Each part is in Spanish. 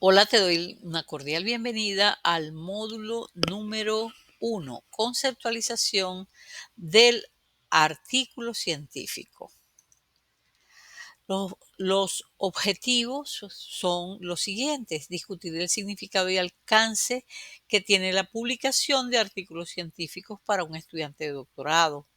Hola, te doy una cordial bienvenida al módulo número 1, conceptualización del artículo científico. Los objetivos son los siguientes: discutir el significado y alcance que tiene la publicación de artículos científicos para un estudiante de doctorado,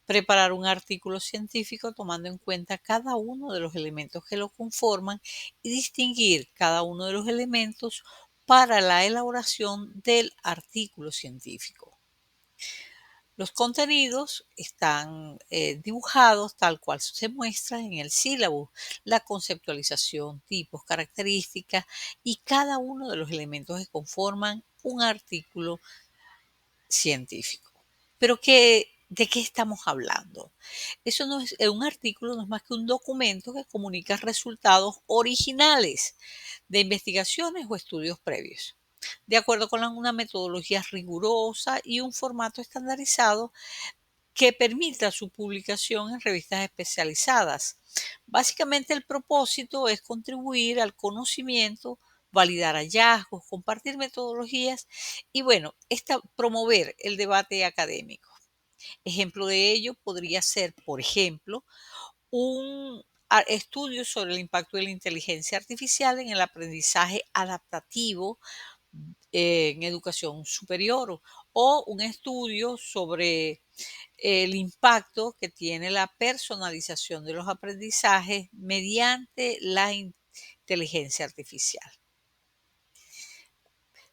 preparar un artículo científico tomando en cuenta cada uno de los elementos que lo conforman y distinguir cada uno de los elementos para la elaboración del artículo científico. Los contenidos están dibujados tal cual se muestra en el sílabo: la conceptualización, tipos, características y cada uno de los elementos que conforman un artículo científico. Pero ¿de qué estamos hablando? Eso no es, un artículo no es más que un documento que comunica resultados originales de investigaciones o estudios previos, de acuerdo con una metodología rigurosa y un formato estandarizado que permita su publicación en revistas especializadas. Básicamente el propósito es contribuir al conocimiento, validar hallazgos, compartir metodologías y promover el debate académico. Ejemplo de ello podría ser, por ejemplo, un estudio sobre el impacto de la inteligencia artificial en el aprendizaje adaptativo en educación superior, o un estudio sobre el impacto que tiene la personalización de los aprendizajes mediante la inteligencia artificial.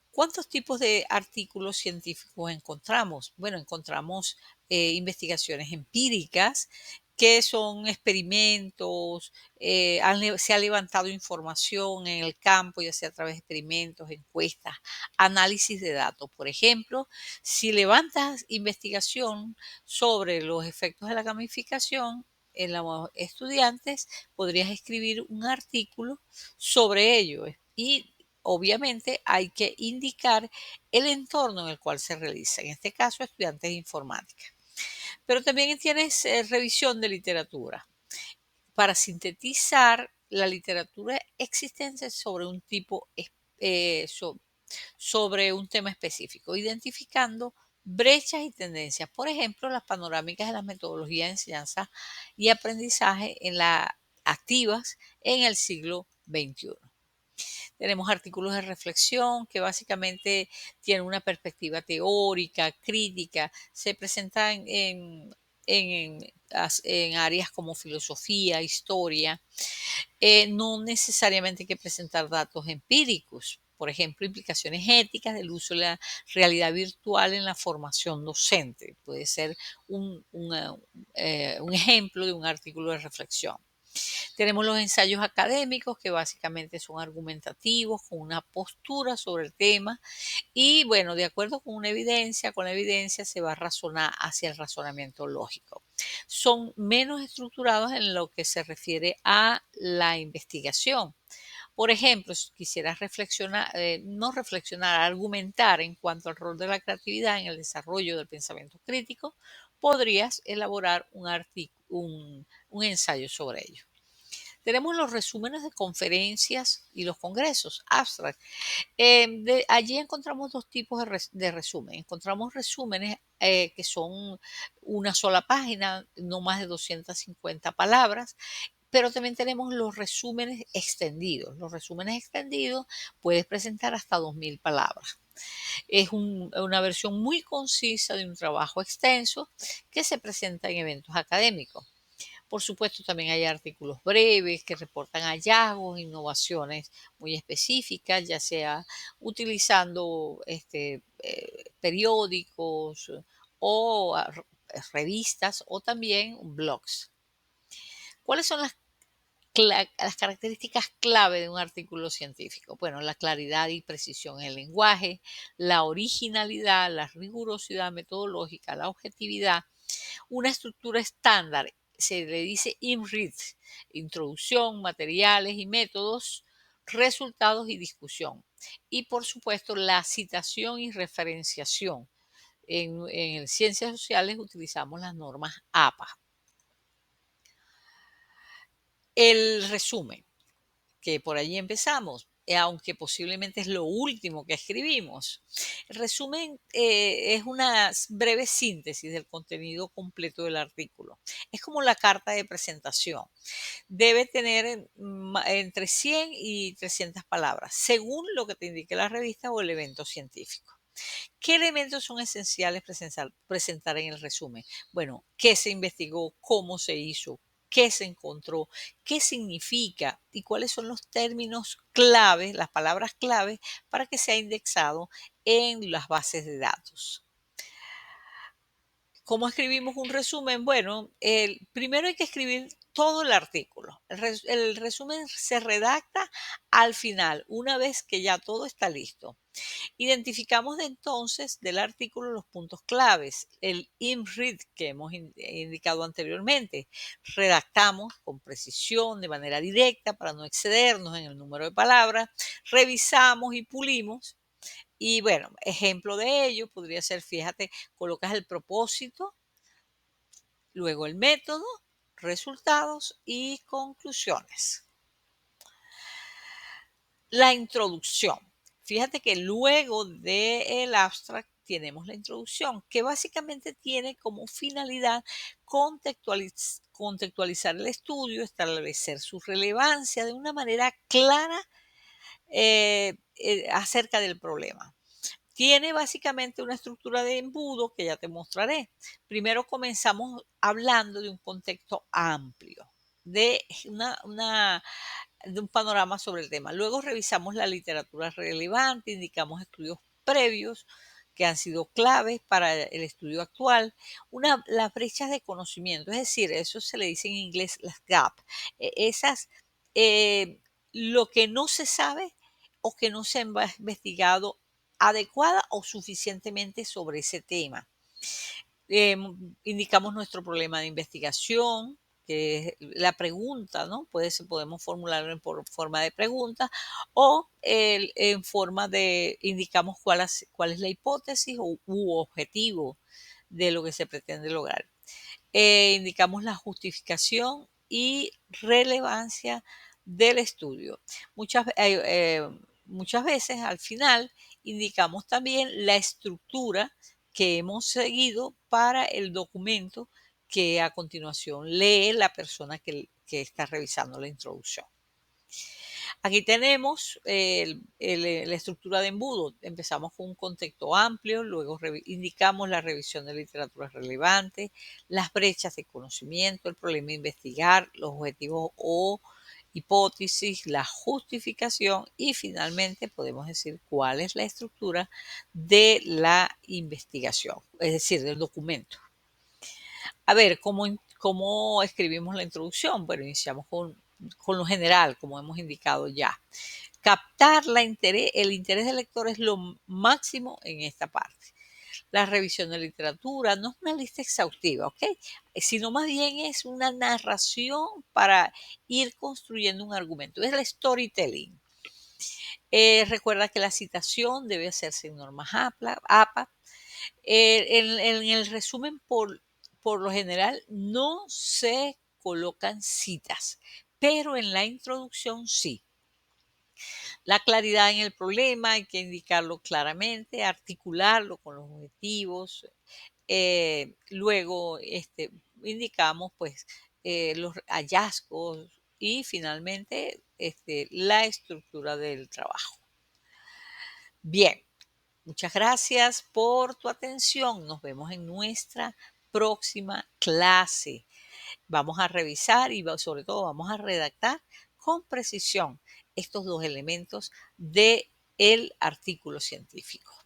¿Cuántos tipos de artículos científicos encontramos? Bueno, encontramos investigaciones empíricas, que son experimentos, se ha levantado información en el campo, ya sea a través de experimentos, encuestas, análisis de datos. Por ejemplo, si levantas investigación sobre los efectos de la gamificación en los estudiantes, podrías escribir un artículo sobre ello y obviamente hay que indicar el entorno en el cual se realiza, en este caso estudiantes de informática. Pero también tienes revisión de literatura para sintetizar la literatura existente sobre un tipo, eh, so- sobre un tema específico, identificando brechas y tendencias. Por ejemplo, las panorámicas de las metodologías de enseñanza y aprendizaje activas en el siglo XXI. Tenemos artículos de reflexión que básicamente tienen una perspectiva teórica, crítica, se presentan en áreas como filosofía, historia. No necesariamente hay que presentar datos empíricos. Por ejemplo, implicaciones éticas del uso de la realidad virtual en la formación docente. Puede ser un ejemplo de un artículo de reflexión. Tenemos los ensayos académicos, que básicamente son argumentativos, con una postura sobre el tema y bueno, de acuerdo con la evidencia se va a razonar hacia el razonamiento lógico. Son menos estructurados en lo que se refiere a la investigación. Por ejemplo, si quisieras reflexionar, no reflexionar, argumentar en cuanto al rol de la creatividad en el desarrollo del pensamiento crítico, podrías elaborar un ensayo sobre ello. Tenemos los resúmenes de conferencias y los congresos, abstract. Allí encontramos dos tipos de resumen. Encontramos resúmenes que son una sola página, no más de 250 palabras, pero también tenemos los resúmenes extendidos. Los resúmenes extendidos puedes presentar hasta 2000 palabras. Es una versión muy concisa de un trabajo extenso que se presenta en eventos académicos. Por supuesto, también hay artículos breves que reportan hallazgos, innovaciones muy específicas, ya sea utilizando periódicos o revistas o también blogs. ¿Cuáles son las características clave de un artículo científico? Bueno, la claridad y precisión en el lenguaje, la originalidad, la rigurosidad metodológica, la objetividad, una estructura estándar. Se le dice INRID: introducción, materiales y métodos, resultados y discusión. Y por supuesto, la citación y referenciación. En ciencias sociales utilizamos las normas APA. El resumen, que por allí empezamos. aunque posiblemente es lo último que escribimos. El resumen es una breve síntesis del contenido completo del artículo. Es como la carta de presentación. Debe tener entre 100 y 300 palabras, según lo que te indique la revista o el evento científico. ¿Qué elementos son esenciales presentar en el resumen? Bueno, ¿qué se investigó? ¿Cómo se hizo? ¿Qué se encontró? ¿Qué significa? ¿Y cuáles son los términos clave, las palabras clave para que sea indexado en las bases de datos? ¿Cómo escribimos un resumen? Bueno, primero hay que escribir todo el artículo. El resumen se redacta al final, una vez que ya todo está listo. Identificamos entonces del artículo los puntos claves, el IMRID que hemos indicado anteriormente. Redactamos con precisión, de manera directa, para no excedernos en el número de palabras. Revisamos y pulimos. Y bueno, ejemplo de ello podría ser, fíjate, colocas el propósito, luego el método, resultados y conclusiones. La introducción. Fíjate que luego del abstract tenemos la introducción, que básicamente tiene como finalidad contextualizar el estudio, establecer su relevancia de una manera clara acerca del problema. Tiene básicamente una estructura de embudo que ya te mostraré. Primero comenzamos hablando de un contexto amplio, de de un panorama sobre el tema. Luego revisamos la literatura relevante, indicamos estudios previos que han sido claves para el estudio actual, las brechas de conocimiento, es decir, eso se le dice en inglés las gaps, esas, lo que no se sabe o que no se ha investigado adecuada o suficientemente sobre ese tema. Indicamos nuestro problema de investigación, que es la pregunta, ¿no? Podemos formularlo por forma de pregunta o en forma de, indicamos cuál es la hipótesis u objetivo de lo que se pretende lograr. Indicamos la justificación y relevancia del estudio. Muchas veces al final indicamos también la estructura que hemos seguido para el documento que a continuación lee la persona que está revisando la introducción. Aquí tenemos la estructura de embudo. Empezamos con un contexto amplio, luego indicamos la revisión de literatura relevante, las brechas de conocimiento, el problema de investigar, los objetivos o hipótesis, la justificación y finalmente podemos decir cuál es la estructura de la investigación, es decir, del documento. A ver, ¿cómo escribimos la introducción? Bueno, iniciamos con lo general, como hemos indicado ya. Captar el interés del lector es lo máximo en esta parte. La revisión de literatura no es una lista exhaustiva, ¿ok? Sino más bien es una narración para ir construyendo un argumento. Es el storytelling. Recuerda que la citación debe hacerse en normas APA. En el resumen, por lo general, no se colocan citas, pero en la introducción sí. La claridad en el problema hay que indicarlo claramente, articularlo con los objetivos. Luego indicamos pues los hallazgos y finalmente la estructura del trabajo. Bien, muchas gracias por tu atención. Nos vemos en nuestra próxima clase. Vamos a revisar y sobre todo vamos a redactar con precisión estos dos elementos del artículo científico.